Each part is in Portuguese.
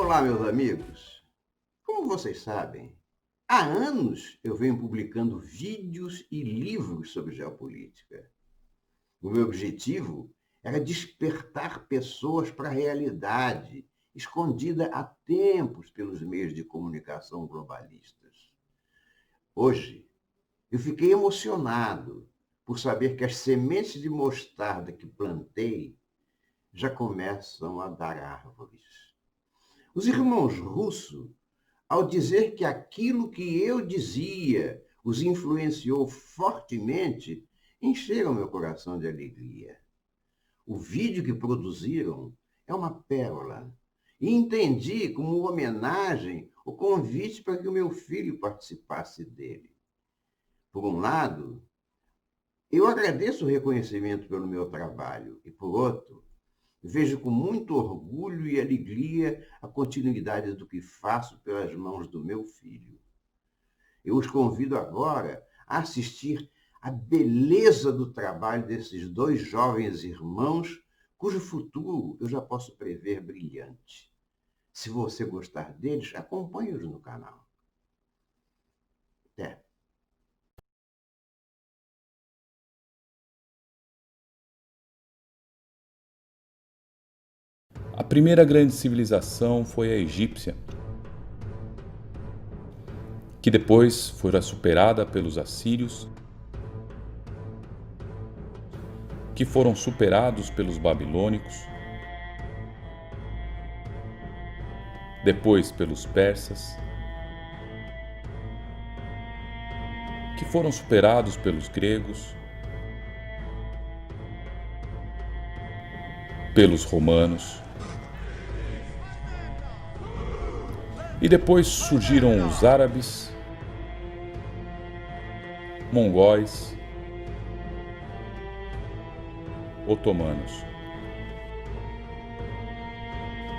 Olá, meus amigos. Como vocês sabem, há anos eu venho publicando vídeos e livros sobre geopolítica. O meu objetivo era despertar pessoas para a realidade, escondida há tempos pelos meios de comunicação globalistas. Hoje, eu fiquei emocionado por saber que as sementes de mostarda que plantei já começam a dar árvores. Os irmãos russos, ao dizer que aquilo que eu dizia os influenciou fortemente, encheram meu coração de alegria. O vídeo que produziram é uma pérola e entendi como homenagem o convite para que o meu filho participasse dele. Por um lado, eu agradeço o reconhecimento pelo meu trabalho e, por outro, vejo com muito orgulho e alegria a continuidade do que faço pelas mãos do meu filho. Eu os convido agora a assistir à beleza do trabalho desses dois jovens irmãos, cujo futuro eu já posso prever brilhante. Se você gostar deles, acompanhe-os no canal. Até. A primeira grande civilização foi a egípcia, que depois fora superada pelos assírios, que foram superados pelos babilônicos, depois pelos persas, que foram superados pelos gregos, pelos romanos, e depois surgiram os árabes, mongóis, otomanos.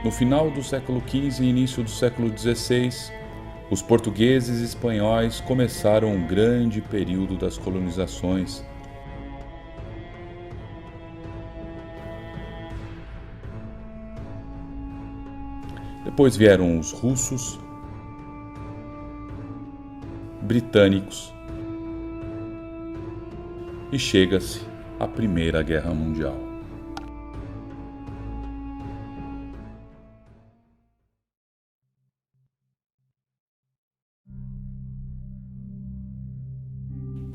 No final do século XV e início do século XVI, os portugueses e espanhóis começaram um grande período das colonizações. Depois vieram os russos, britânicos e chega-se à Primeira Guerra Mundial.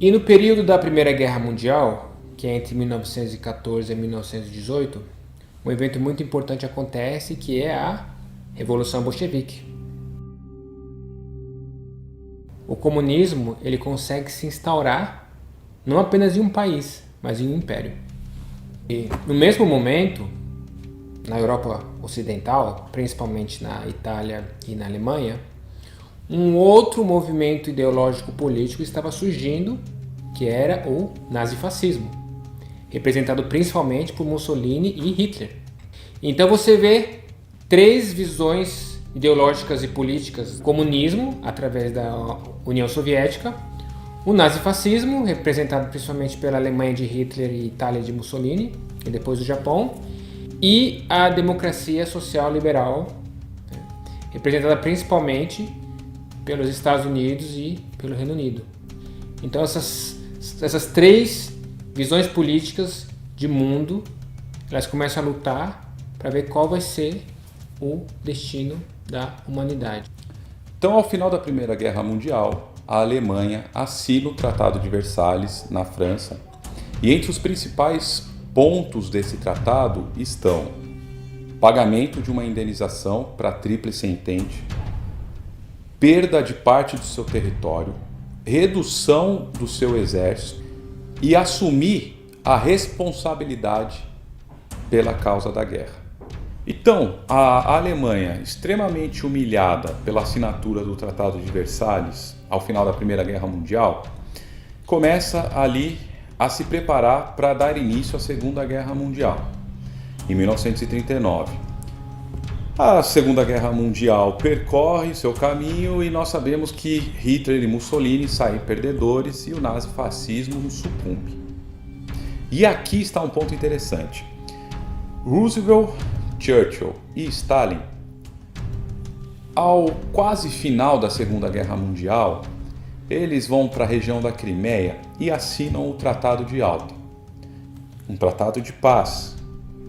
E no período da Primeira Guerra Mundial, que é entre 1914 e 1918, um evento muito importante acontece, que é a Revolução Bolchevique. O comunismo ele consegue se instaurar não apenas em um país, mas em um império. E no mesmo momento, na Europa Ocidental, principalmente na Itália e na Alemanha, um outro movimento ideológico político estava surgindo, que era o nazifascismo, representado principalmente por Mussolini e Hitler. Então você vê três visões ideológicas e políticas: o comunismo, através da União Soviética, o nazifascismo, representado principalmente pela Alemanha de Hitler e Itália de Mussolini, e depois o Japão, e a democracia social liberal, representada principalmente pelos Estados Unidos e pelo Reino Unido. Então essas três visões políticas de mundo, elas começam a lutar para ver qual vai ser o destino da humanidade. Então, ao final da Primeira Guerra Mundial, a Alemanha assina o Tratado de Versalhes, na França, e entre os principais pontos desse tratado estão pagamento de uma indenização para a Tríplice Entente, perda de parte do seu território, redução do seu exército e assumir a responsabilidade pela causa da guerra. Então, a Alemanha, extremamente humilhada pela assinatura do Tratado de Versalhes ao final da Primeira Guerra Mundial, começa ali a se preparar para dar início à Segunda Guerra Mundial, em 1939. A Segunda Guerra Mundial percorre seu caminho e nós sabemos que Hitler e Mussolini saem perdedores e o nazifascismo sucumbe. E aqui está um ponto interessante. Roosevelt, Churchill e Stalin Ao quase final da Segunda Guerra Mundial, eles vão para a região da Crimeia e assinam o Tratado de Yalta, um tratado de paz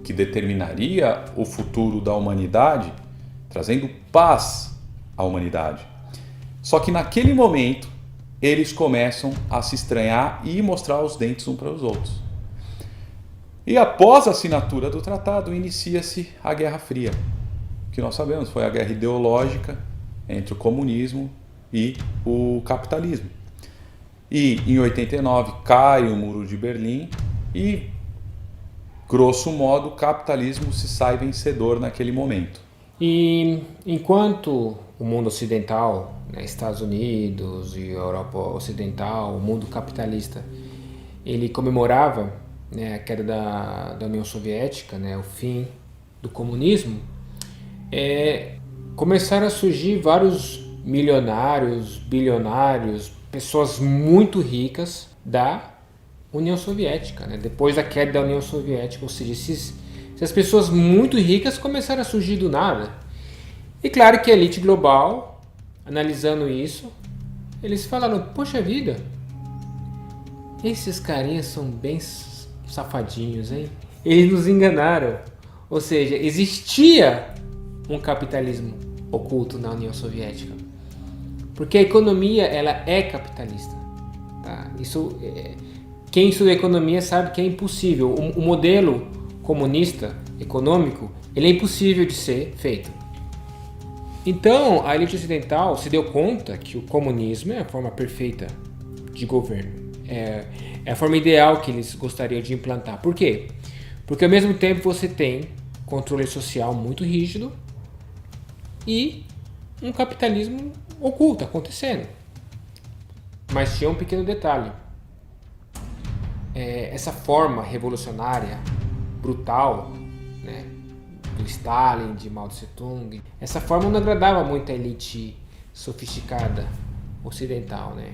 que determinaria o futuro da humanidade, trazendo paz à humanidade. Só que naquele momento, eles começam a se estranhar e mostrar os dentes uns para os outros. E após a assinatura do tratado, inicia-se a Guerra Fria, que nós sabemos foi a guerra ideológica entre o comunismo e o capitalismo. E em 89 cai o Muro de Berlim e, grosso modo, o capitalismo se sai vencedor naquele momento. E enquanto o mundo ocidental, né, Estados Unidos e Europa Ocidental, o mundo capitalista, ele comemorava, né, a queda da União Soviética, né, o fim do comunismo, começaram a surgir vários milionários, bilionários, pessoas muito ricas da União Soviética, né, depois da queda da União Soviética, ou seja, essas pessoas muito ricas começaram a surgir do nada. E claro que a elite global, analisando isso, eles falaram, poxa vida, esses carinhas são bem safadinhos, hein? Eles nos enganaram. Ou seja, existia um capitalismo oculto na União Soviética. Porque a economia, ela é capitalista. Tá? Quem estuda economia sabe que é impossível. O modelo comunista, econômico, ele é impossível de ser feito. Então, a elite ocidental se deu conta que o comunismo é a forma perfeita de governo. É a forma ideal que eles gostariam de implantar. Por quê? Porque ao mesmo tempo você tem controle social muito rígido e um capitalismo oculto acontecendo. Mas tinha um pequeno detalhe. Essa forma revolucionária, brutal, né, do Stalin, de Mao Tse-tung, essa forma não agradava muito a elite sofisticada ocidental, né?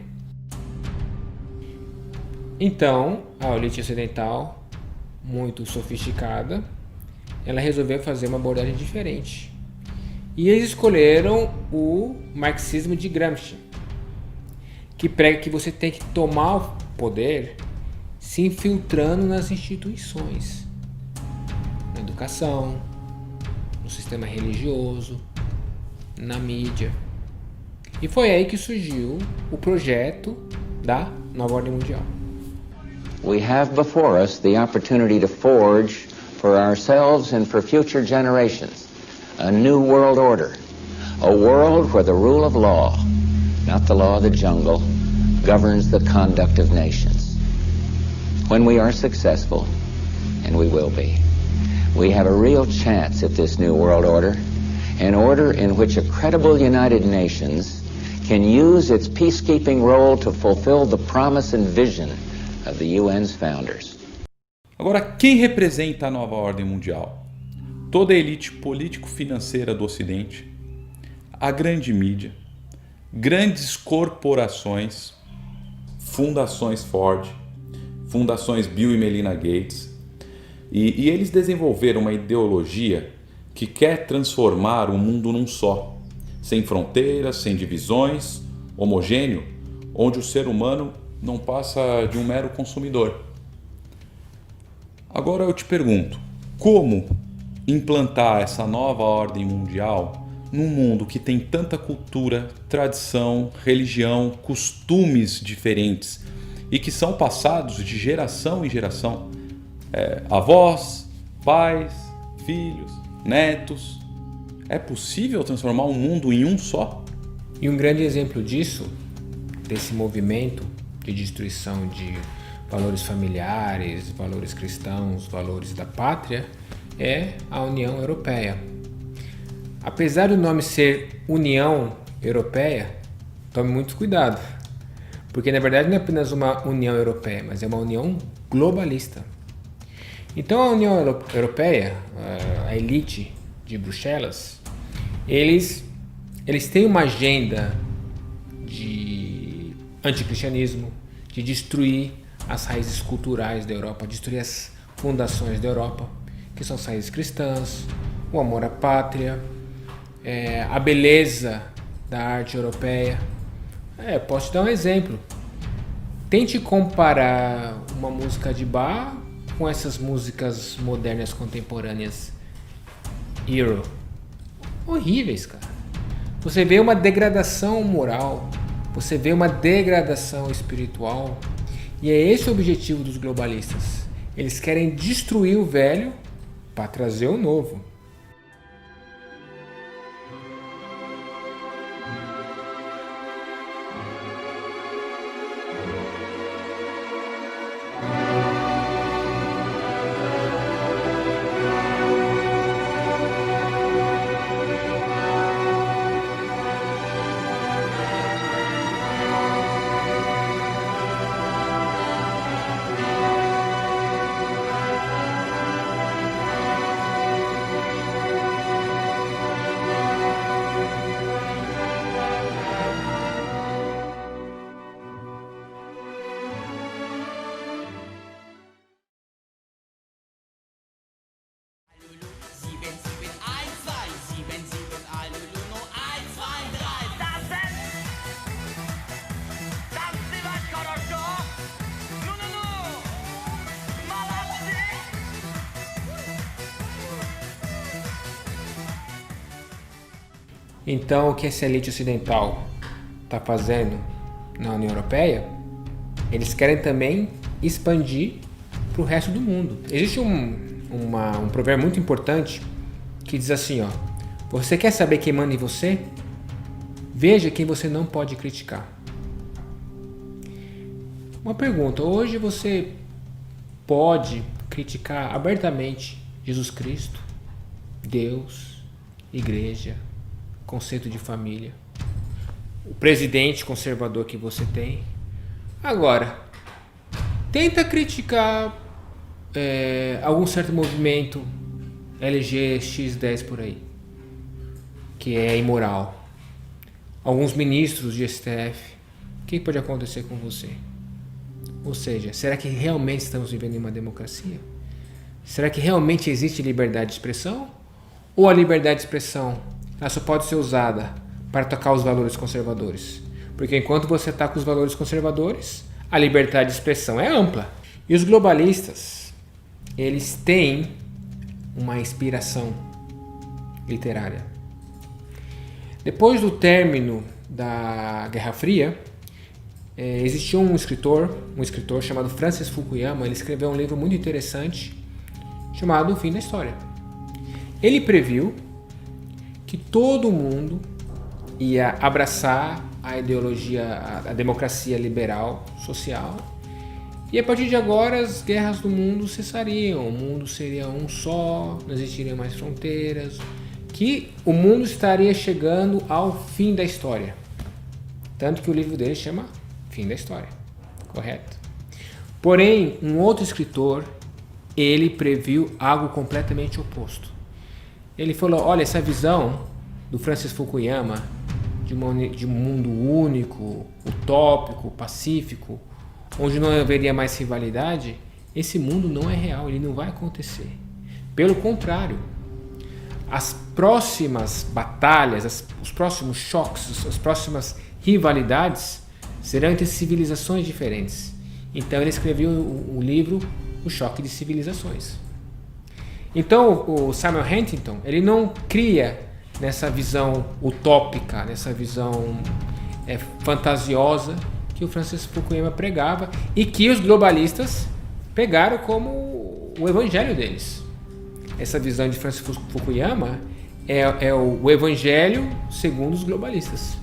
Então, a elite ocidental, muito sofisticada, ela resolveu fazer uma abordagem diferente. E eles escolheram o marxismo de Gramsci, que prega que você tem que tomar o poder se infiltrando nas instituições, na educação, no sistema religioso, na mídia. E foi aí que surgiu o projeto da Nova Ordem Mundial. We have before us the opportunity to forge for ourselves and for future generations a new world order, a world where the rule of law, not the law of the jungle, governs the conduct of nations. When we are successful, and we will be, we have a real chance at this new world order, an order in which a credible United Nations can use its peacekeeping role to fulfill the promise and vision of the UN's founders. Agora, quem representa a nova ordem mundial? Toda a elite político-financeira do Ocidente, a grande mídia, grandes corporações, fundações Ford, fundações Bill e Melinda Gates, e eles desenvolveram uma ideologia que quer transformar o mundo num só, sem fronteiras, sem divisões, homogêneo, onde o ser humano não passa de um mero consumidor. Agora eu te pergunto, como implantar essa nova ordem mundial num mundo que tem tanta cultura, tradição, religião, costumes diferentes e que são passados de geração em geração? Avós, pais, filhos, netos. É possível transformar o mundo em um só? E um grande exemplo disso, desse movimento de destruição de valores familiares, valores cristãos, valores da pátria, é a União Europeia. Apesar do nome ser União Europeia, tome muito cuidado, porque na verdade não é apenas uma União Europeia, mas é uma União globalista. Então a União Europeia, a elite de Bruxelas, eles têm uma agenda de anticristianismo, de destruir as raízes culturais da Europa, destruir as fundações da Europa, que são as raízes cristãs, o amor à pátria, a beleza da arte europeia. Posso te dar um exemplo. Tente comparar uma música de Bach com essas músicas modernas contemporâneas Euro. Horríveis, cara. Você vê uma degradação moral, você vê uma degradação espiritual, e é esse o objetivo dos globalistas. Eles querem destruir o velho para trazer o novo. Então, o que essa elite ocidental está fazendo na União Europeia, eles querem também expandir para o resto do mundo. Existe um provérbio muito importante que diz assim, ó: você quer saber quem manda em você? Veja quem você não pode criticar. Uma pergunta: hoje você pode criticar abertamente Jesus Cristo, Deus, igreja, conceito de família, o presidente conservador que você tem? Agora, tenta criticar algum certo movimento LGX10 por aí, que é imoral. Alguns ministros de STF. O que pode acontecer com você? Ou seja, será que realmente estamos vivendo em uma democracia? Será que realmente existe liberdade de expressão? Ou a liberdade de expressão ela só pode ser usada para atacar os valores conservadores? Porque enquanto você ataca os valores conservadores, a liberdade de expressão é ampla. E os globalistas, eles têm uma inspiração literária. Depois do término da Guerra Fria, existiu um escritor chamado Francis Fukuyama. Ele escreveu um livro muito interessante chamado O Fim da História. Ele previu que todo mundo ia abraçar a ideologia, a democracia liberal, social, e a partir de agora as guerras do mundo cessariam, o mundo seria um só, não existiriam mais fronteiras, que o mundo estaria chegando ao fim da história. Tanto que o livro dele chama Fim da História, correto? Porém, um outro escritor, ele previu algo completamente oposto. Ele falou: olha, essa visão do Francis Fukuyama de um mundo único, utópico, pacífico, onde não haveria mais rivalidade, esse mundo não é real, ele não vai acontecer. Pelo contrário, as próximas batalhas, os próximos choques, as próximas rivalidades serão entre civilizações diferentes. Então ele escreveu o livro O Choque de Civilizações. Então o Samuel Huntington, ele não cria nessa visão utópica, nessa visão fantasiosa que o Francis Fukuyama pregava e que os globalistas pegaram como o evangelho deles. Essa visão de Francis Fukuyama é o evangelho segundo os globalistas.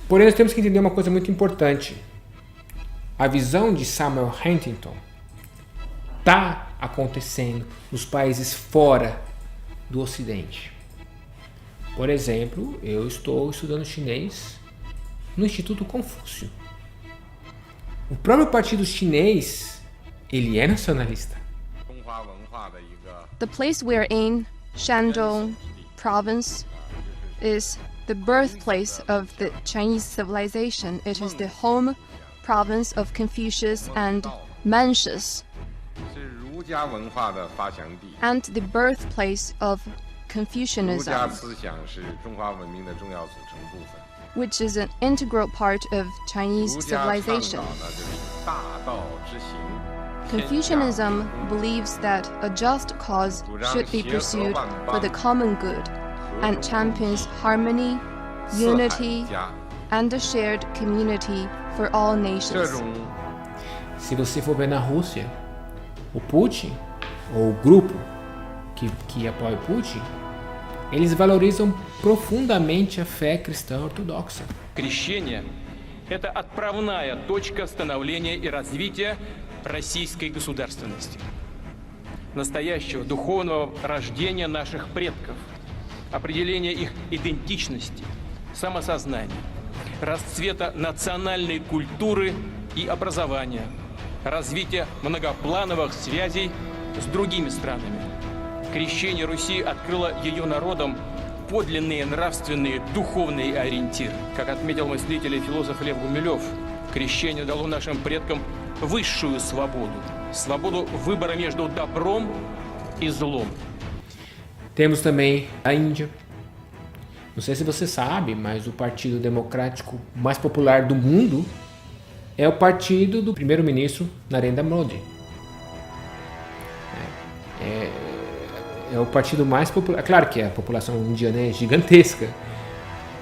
Porém, nós temos que entender uma coisa muito importante. A visão de Samuel Huntington está acontecendo nos países fora do Ocidente. Por exemplo, eu estou estudando chinês no Instituto Confúcio. O próprio partido chinês, ele é nacionalista. The place we're in, Shandong Province, is the birthplace of the Chinese civilization. It is the home province of Confucius and Mencius, and the birthplace of Confucianism, 思想是中华文明的重要组成部分。 which is an integral part of Chinese 儒家倡 civilization. 导呢，就是大道之行。 Confucianism believes that a just cause should be pursued for the common good and champions harmony, unity, and a shared community for all 这 nations. 种 Se você for ver na Rússia, o Putin, ou o grupo que apoia o Putin, eles valorizam profundamente a fé cristã ortodoxa. Крещение – это отправная точка становления и развития российской государственности, настоящего духовного рождения наших предков, определения их идентичности, самосознания, расцвета национальной культуры и образования, развития многоплановых связей с другими странами. Крещение Руси открыло ее народам подлинные нравственные, духовные ориентиры. Как отметил мыслитель и философ Лев Гумилев, крещение дало нашим предкам высшую свободу. Свободу выбора между добром e zlom. Temos também a Índia. Não sei se você sabe, mas o partido democrático mais popular do mundo é o partido do primeiro-ministro Narendra Modi. É o partido mais popular. Claro que a população indiana é gigantesca,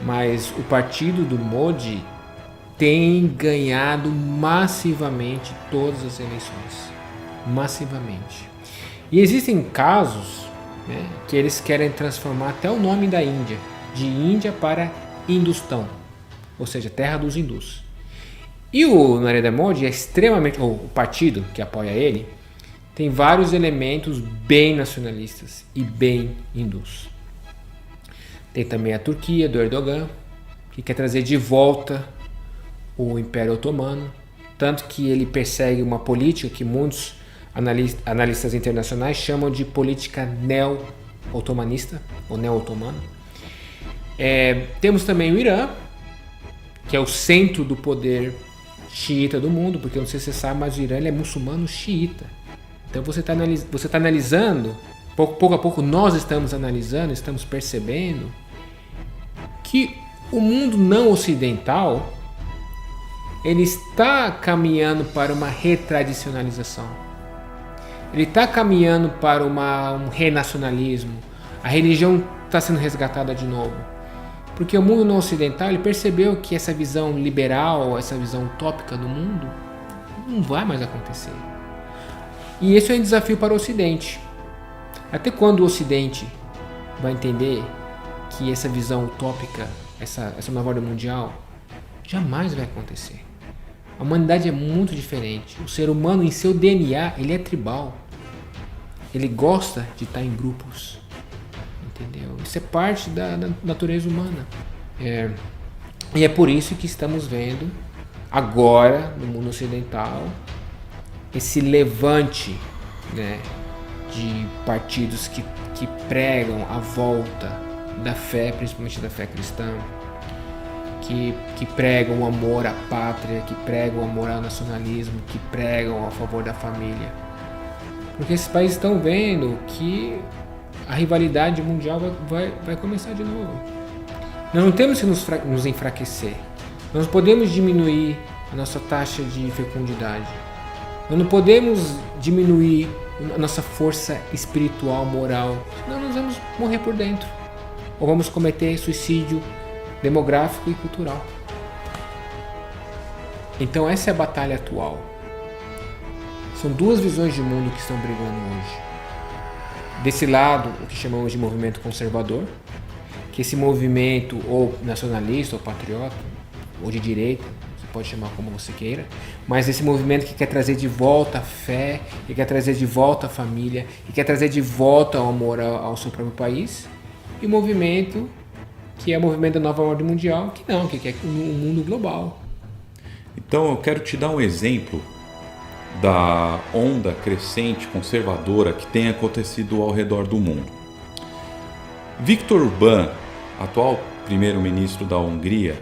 mas o partido do Modi tem ganhado massivamente todas as eleições. Massivamente. E existem casos, né, que eles querem transformar até o nome da Índia, de Índia para Hindustão, ou seja, terra dos hindus. E o Narendra Modi é extremamente, ou o partido que apoia ele, tem vários elementos bem nacionalistas e bem hindus. Tem também a Turquia, do Erdogan, que quer trazer de volta o Império Otomano, tanto que ele persegue uma política que muitos analistas internacionais chamam de política neo-otomanista, ou neo-otomana. Temos também o Irã, que é o centro do poder xiita do mundo, porque eu não sei se você sabe, mas o Irã ele é muçulmano xiita. Então você está analisando, pouco a pouco nós estamos analisando, estamos percebendo que o mundo não ocidental ele está caminhando para uma retradicionalização. Ele está caminhando para um renacionalismo. A religião está sendo resgatada de novo. Porque o mundo não ocidental ele percebeu que essa visão liberal, essa visão utópica do mundo não vai mais acontecer. E esse é um desafio para o Ocidente. Até quando o Ocidente vai entender que essa visão utópica, essa nova ordem mundial, jamais vai acontecer. A humanidade é muito diferente. O ser humano, em seu DNA, ele é tribal. Ele gosta de estar em grupos. Entendeu? Isso é parte da natureza humana. E é por isso que estamos vendo agora, no mundo ocidental, esse levante, né, de partidos que pregam a volta da fé, principalmente da fé cristã, que pregam o amor à pátria, que pregam o amor ao nacionalismo, que pregam a favor da família. Porque esses países estão vendo que a rivalidade mundial vai começar de novo. Nós não temos que nos enfraquecer. Nós não podemos diminuir a nossa taxa de fecundidade. Nós não podemos diminuir a nossa força espiritual, moral. Senão nós vamos morrer por dentro. Ou vamos cometer suicídio demográfico e cultural. Então essa é a batalha atual. São duas visões de mundo que estão brigando hoje. Desse lado, o que chamamos de movimento conservador, que esse movimento ou nacionalista ou patriota, ou de direita, você pode chamar como você queira, mas esse movimento que quer trazer de volta a fé, que quer trazer de volta a família, que quer trazer de volta o amor ao seu próprio país, e o movimento que é o movimento da nova ordem mundial, que quer um mundo global. Então eu quero te dar um exemplo da onda crescente conservadora que tem acontecido ao redor do mundo. Viktor Orbán, atual primeiro-ministro da Hungria,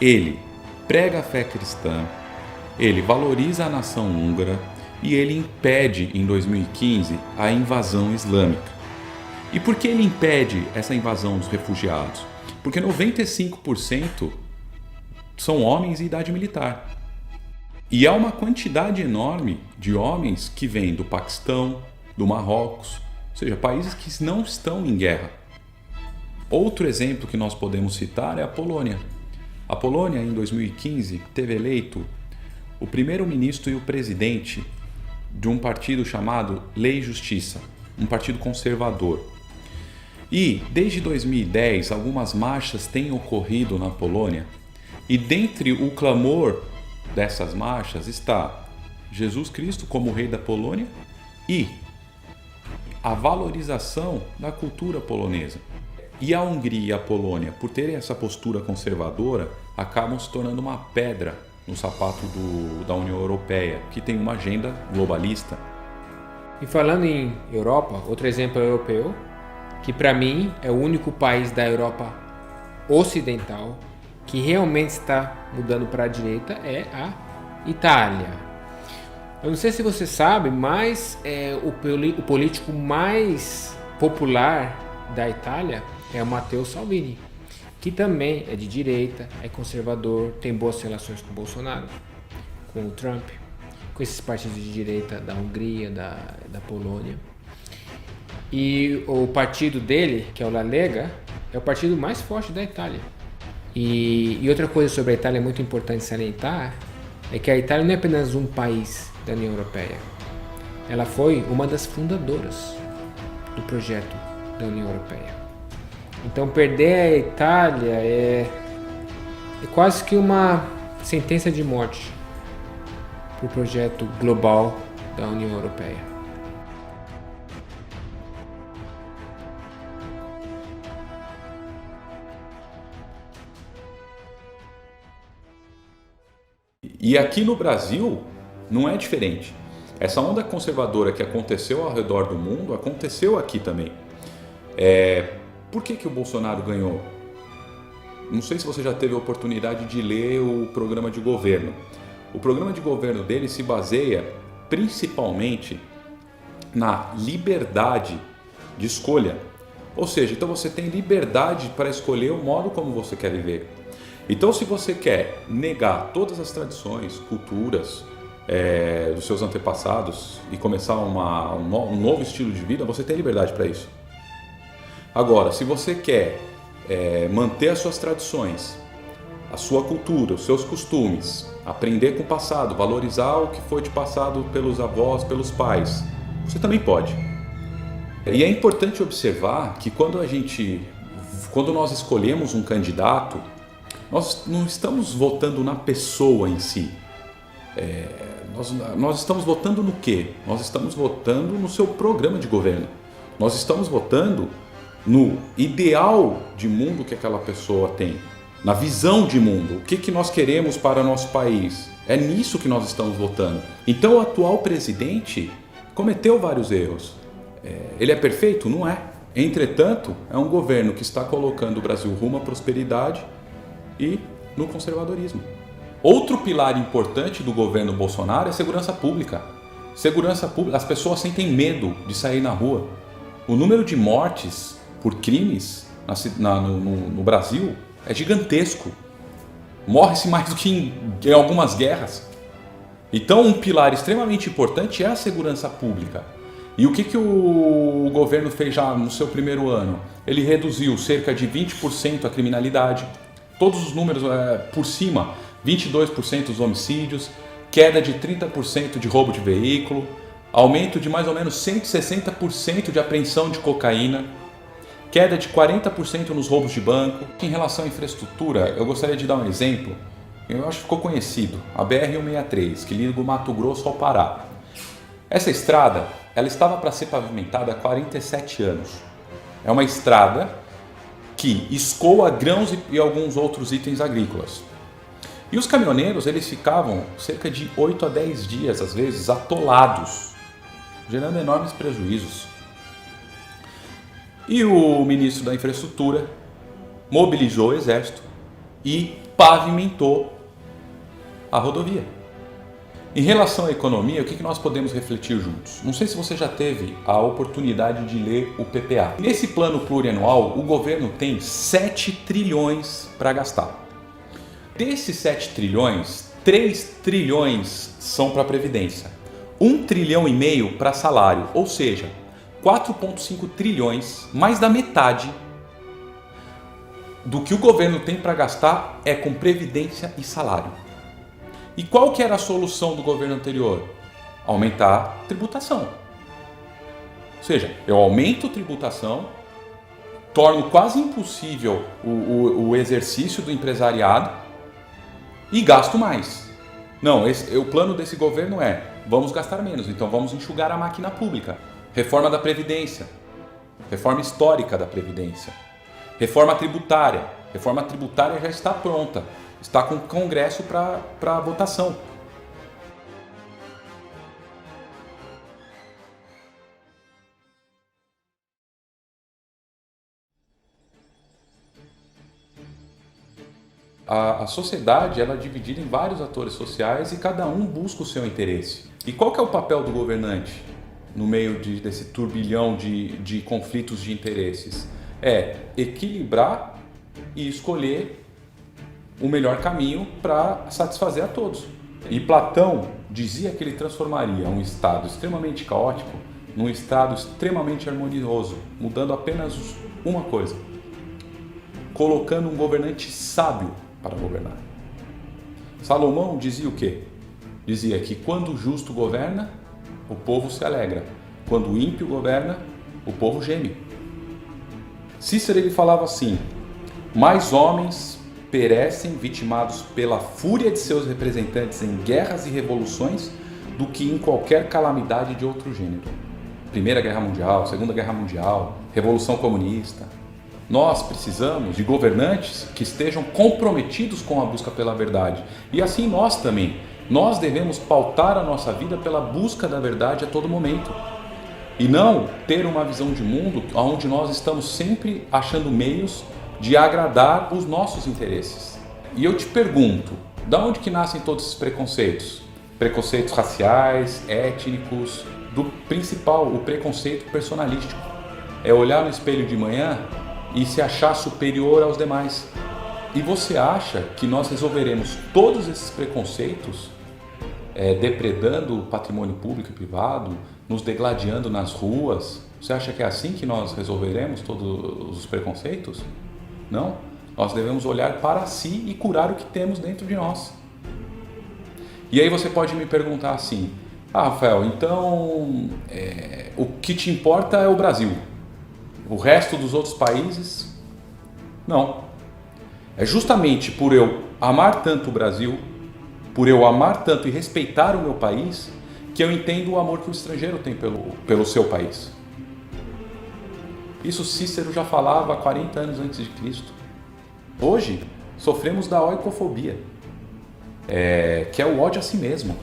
ele prega a fé cristã, ele valoriza a nação húngara e ele impede, em 2015, a invasão islâmica. E por que ele impede essa invasão dos refugiados? Porque 95% são homens em idade militar. E há uma quantidade enorme de homens que vêm do Paquistão, do Marrocos, ou seja, países que não estão em guerra. Outro exemplo que nós podemos citar é a Polônia. A Polônia, em 2015, teve eleito o primeiro-ministro e o presidente de um partido chamado Lei e Justiça, um partido conservador. E, desde 2010, algumas marchas têm ocorrido na Polônia, e dentre o clamor dessas marchas está Jesus Cristo como rei da Polônia e a valorização da cultura polonesa. E a Hungria e a Polônia, por terem essa postura conservadora, acabam se tornando uma pedra no sapato da União Europeia, que tem uma agenda globalista. E falando em Europa, outro exemplo europeu, que para mim é o único país da Europa ocidental que realmente está mudando para a direita, é a Itália. Eu não sei se você sabe, mas o político mais popular da Itália é o Matteo Salvini, que também é de direita, é conservador, tem boas relações com o Bolsonaro, com o Trump, com esses partidos de direita da Hungria, da Polônia. E o partido dele, que é o La Lega, é o partido mais forte da Itália. E outra coisa sobre a Itália muito importante salientar é que a Itália não é apenas um país da União Europeia. Ela foi uma das fundadoras do projeto da União Europeia. Então perder a Itália é quase que uma sentença de morte para o projeto global da União Europeia. E aqui no Brasil não é diferente. Essa onda conservadora que aconteceu ao redor do mundo aconteceu aqui também. Por que o Bolsonaro ganhou? Não sei se você já teve a oportunidade de ler o programa de governo. O programa de governo dele se baseia principalmente na liberdade de escolha. Ou seja, então você tem liberdade para escolher o modo como você quer viver. Então, se você quer negar todas as tradições, culturas dos seus antepassados e começar um novo estilo de vida, você tem liberdade para isso. Agora, se você quer manter as suas tradições, a sua cultura, os seus costumes, aprender com o passado, valorizar o que foi te passado pelos avós, pelos pais, você também pode. E é importante observar que quando nós escolhemos um candidato, nós não estamos votando na pessoa em si. Nós estamos votando no quê? Nós estamos votando no seu programa de governo. Nós estamos votando no ideal de mundo que aquela pessoa tem, na visão de mundo, o que nós queremos para o nosso país. É nisso que nós estamos votando. Então o atual presidente cometeu vários erros. Ele é perfeito? Não é. Entretanto, é um governo que está colocando o Brasil rumo à prosperidade e no conservadorismo. Outro pilar importante do governo Bolsonaro é segurança pública. Segurança pública, as pessoas sentem medo de sair na rua. O número de mortes por crimes no Brasil é gigantesco. Morre-se mais do que em algumas guerras. Então, um pilar extremamente importante é a segurança pública. E o que o governo fez já no seu primeiro ano? Ele reduziu cerca de 20% a criminalidade. Todos os números por cima, 22% dos homicídios, queda de 30% de roubo de veículo, aumento de mais ou menos 160% de apreensão de cocaína, queda de 40% nos roubos de banco. Em relação à infraestrutura, eu gostaria de dar um exemplo, eu acho que ficou conhecido, a BR-163, que liga o Mato Grosso ao Pará. Essa estrada, ela estava para ser pavimentada há 47 anos. É uma estrada que escoa grãos e alguns outros itens agrícolas. E os caminhoneiros, eles ficavam cerca de 8 a 10 dias, às vezes, atolados, gerando enormes prejuízos. E o ministro da Infraestrutura mobilizou o exército e pavimentou a rodovia. Em relação à economia, o que nós podemos refletir juntos? Não sei se você já teve a oportunidade de ler o PPA. Nesse plano plurianual, o governo tem 7 trilhões para gastar. Desses 7 trilhões, 3 trilhões são para a Previdência, 1,5 trilhão para salário, ou seja, 4,5 trilhões, mais da metade do que o governo tem para gastar é com Previdência e salário. E qual que era a solução do governo anterior? Aumentar a tributação. Ou seja, eu aumento a tributação, torno quase impossível o exercício do empresariado e gasto mais. Não, o plano desse governo é, vamos gastar menos, então vamos enxugar a máquina pública. Reforma da Previdência, reforma histórica da Previdência, reforma tributária. Reforma tributária já está pronta, está com o Congresso para votação. A sociedade ela é dividida em vários atores sociais e cada um busca o seu interesse. E qual que é o papel do governante no meio desse turbilhão de conflitos de interesses? É equilibrar e escolher o melhor caminho para satisfazer a todos. E Platão dizia que ele transformaria um estado extremamente caótico num estado extremamente harmonioso, mudando apenas uma coisa: colocando um governante sábio para governar. Salomão dizia o quê? Dizia que quando o justo governa, o povo se alegra. Quando o ímpio governa, o povo geme. Cícero ele falava assim: mais homens perecem vitimados pela fúria de seus representantes em guerras e revoluções do que em qualquer calamidade de outro gênero. Primeira Guerra Mundial, Segunda Guerra Mundial, Revolução Comunista. Nós precisamos de governantes que estejam comprometidos com a busca pela verdade. E assim nós também. Nós devemos pautar a nossa vida pela busca da verdade a todo momento. E não ter uma visão de mundo onde nós estamos sempre achando meios de agradar os nossos interesses. E eu te pergunto, de onde que nascem todos esses preconceitos? Preconceitos raciais, étnicos, do principal, o preconceito personalístico. É olhar no espelho de manhã e se achar superior aos demais. E você acha que nós resolveremos todos esses preconceitos depredando o patrimônio público e privado, nos degladiando nas ruas? Você acha que é assim que nós resolveremos todos os preconceitos? Não. Nós devemos olhar para si e curar o que temos dentro de nós. E aí você pode me perguntar assim: Rafael, então o que te importa é o Brasil? O resto dos outros países? Não. É justamente por eu amar tanto o Brasil, por eu amar tanto e respeitar o meu país, que eu entendo o amor que o estrangeiro tem pelo seu país. Isso Cícero já falava há 40 anos antes de Cristo. Hoje, sofremos da oikofobia, que é o ódio a si mesmo.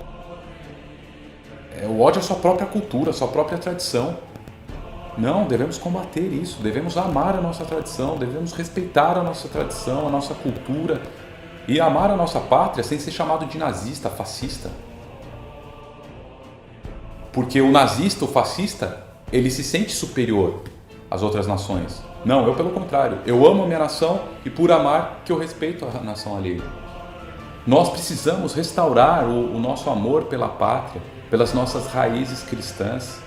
É o ódio à sua própria cultura, à sua própria tradição. Não, devemos combater isso, devemos amar a nossa tradição, devemos respeitar a nossa tradição, a nossa cultura e amar a nossa pátria sem ser chamado de nazista, fascista. Porque o nazista, o fascista, ele se sente superior às outras nações. Não, eu pelo contrário, eu amo a minha nação e por amar que eu respeito a nação alheia. Nós precisamos restaurar o nosso amor pela pátria, pelas nossas raízes cristãs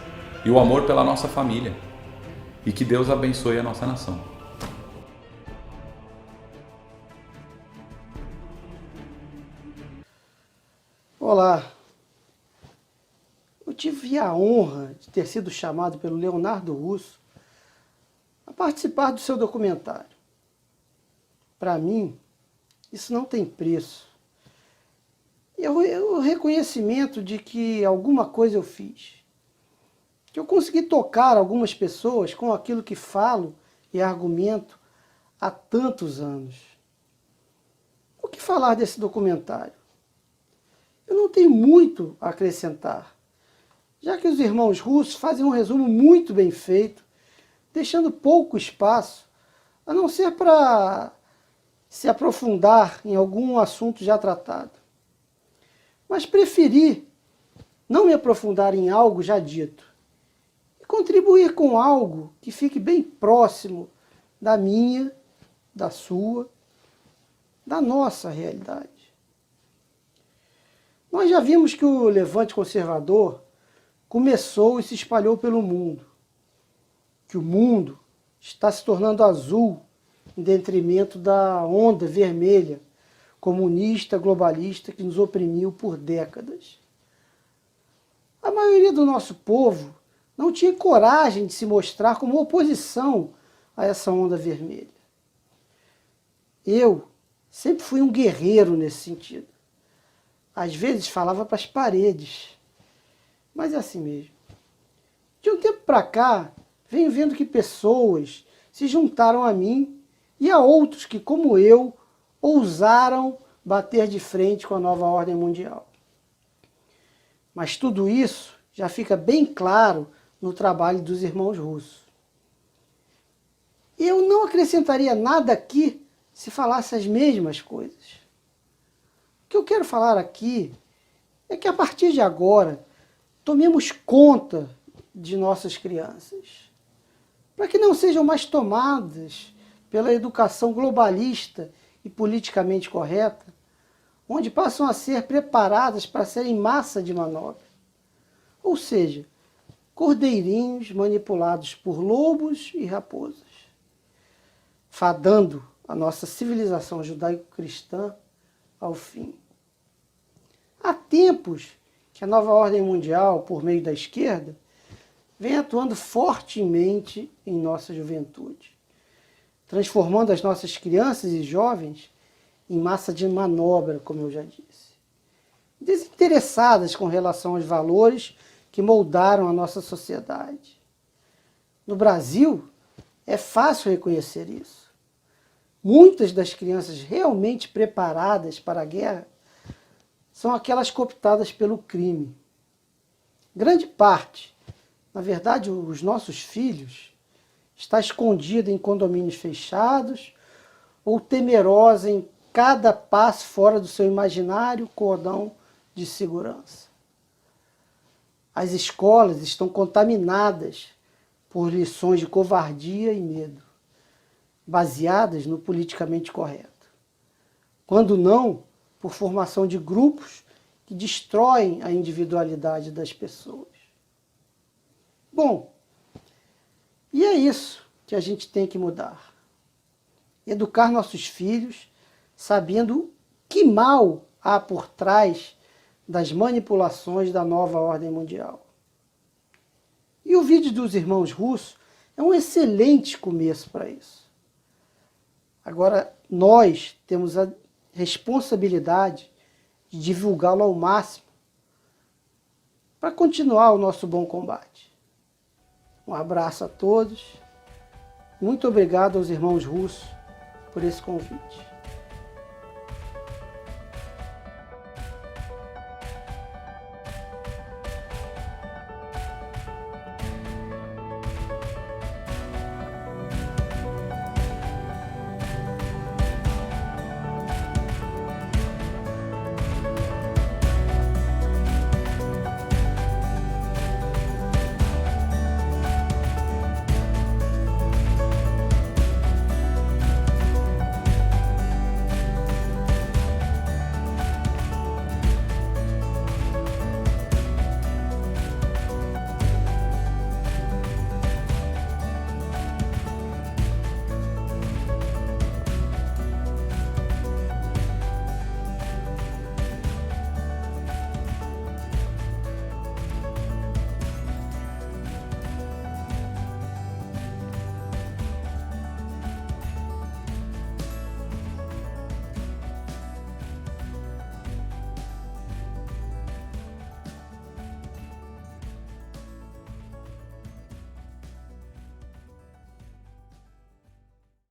e o amor pela nossa família. E que Deus abençoe a nossa nação. Olá. Eu tive a honra de ter sido chamado pelo Leonardo Russo a participar do seu documentário. Para mim, isso não tem preço. E o reconhecimento de que alguma coisa eu fiz. Que eu consegui tocar algumas pessoas com aquilo que falo e argumento há tantos anos. O que falar desse documentário? Eu não tenho muito a acrescentar, já que os irmãos Russos fazem um resumo muito bem feito, deixando pouco espaço, a não ser para se aprofundar em algum assunto já tratado. Mas preferi não me aprofundar em algo já dito e contribuir com algo que fique bem próximo da minha, da sua, da nossa realidade. Nós já vimos que o levante conservador começou e se espalhou pelo mundo, que o mundo está se tornando azul em detrimento da onda vermelha comunista, globalista que nos oprimiu por décadas. A maioria do nosso povo não tinha coragem de se mostrar como oposição a essa onda vermelha. Eu sempre fui um guerreiro nesse sentido. Às vezes falava para as paredes, mas é assim mesmo. De um tempo para cá, venho vendo que pessoas se juntaram a mim e a outros que, como eu, ousaram bater de frente com a nova ordem mundial. Mas tudo isso já fica bem claro no trabalho dos irmãos russos. Eu não acrescentaria nada aqui se falasse as mesmas coisas. O que eu quero falar aqui é que a partir de agora tomemos conta de nossas crianças, para que não sejam mais tomadas pela educação globalista e politicamente correta, onde passam a ser preparadas para serem massa de manobra. Ou seja, cordeirinhos manipulados por lobos e raposas, fadando a nossa civilização judaico-cristã ao fim. Há tempos que a nova ordem mundial, por meio da esquerda, vem atuando fortemente em nossa juventude, transformando as nossas crianças e jovens em massa de manobra, como eu já disse, desinteressadas com relação aos valores que moldaram a nossa sociedade. No Brasil, é fácil reconhecer isso. Muitas das crianças realmente preparadas para a guerra são aquelas cooptadas pelo crime. Grande parte, na verdade, os nossos filhos, está escondida em condomínios fechados ou temerosa em cada passo fora do seu imaginário cordão de segurança. As escolas estão contaminadas por lições de covardia e medo, baseadas no politicamente correto. Quando não, por formação de grupos que destroem a individualidade das pessoas. Bom, e é isso que a gente tem que mudar. Educar nossos filhos sabendo que mal há por trás das manipulações da nova ordem mundial. E o vídeo dos irmãos russos é um excelente começo para isso. Agora, nós temos a responsabilidade de divulgá-lo ao máximo para continuar o nosso bom combate. Um abraço a todos. Muito obrigado aos irmãos russos por esse convite.